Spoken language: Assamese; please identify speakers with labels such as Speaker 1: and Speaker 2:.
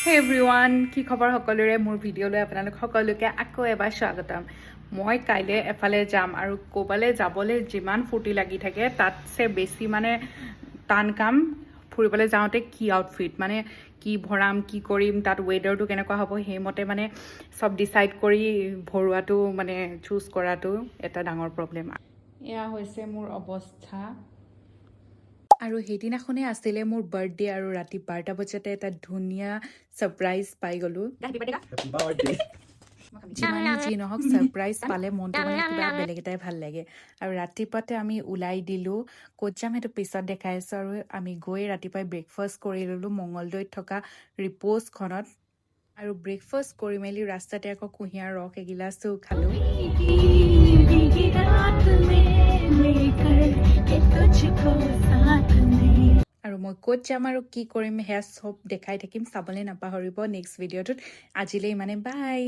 Speaker 1: Hey everyone, কি খবৰ সকলোৰে মোৰ ভিডিঅ'লৈ আপোনালোক সকলোকে আকৌ এবাৰ স্বাগতম মই কাইলে এফালে যাম আৰু কোবালে যাবলৈ যিমান ফুটি লাগি থাকে তাতছে বেছি মানে টান কাম ফুৰিবলৈ যাওঁতে কি আউটফিট মানে কি ভৰাম কি কৰিম তাত ওয়েদাৰটো কেনেকুৱা হ'ব হেমতে মানে সব ডিসাইড কৰি ভৰুৱাটো মানে চুজ কৰাটো এটা ডাঙৰ প্ৰবলেম এয়া হৈছে মোৰ অৱস্থা আৰু হেদিনাখনে আছিলে মোৰ বাৰ্থডে আৰু ৰাতি 12টা বজাতে এটা ধুনিয়া সাৰপ্ৰাইজ পাই গলো যিমানে যি নহওক সাৰপ্ৰাইজ পালে মনটো মানে কিবা বেলেগ এটাই ভাল লাগে আৰু ৰাতিপুৱাতে আমি ওলাই দিলো ক'ত যাম সেইটো পিছত দেখাই আছো আৰু আমি গৈ ৰাতিপুৱাই ব্ৰেকফাষ্ট কৰি ললো মংগলদৈত থকা ৰিপ'জখনত আৰু ব্ৰেকফাষ্ট কৰি মেলি ৰাস্তাতে আকৌ কুঁহিয়াৰ ৰস এগিলাচো খালো আৰু মই ক'ত যাম আৰু কি কৰিম সেয়া চব দেখাই থাকিম চাবলৈ নাপাহৰিব নেক্সট ভিডিঅ'টোত আজিলৈ মানে বাই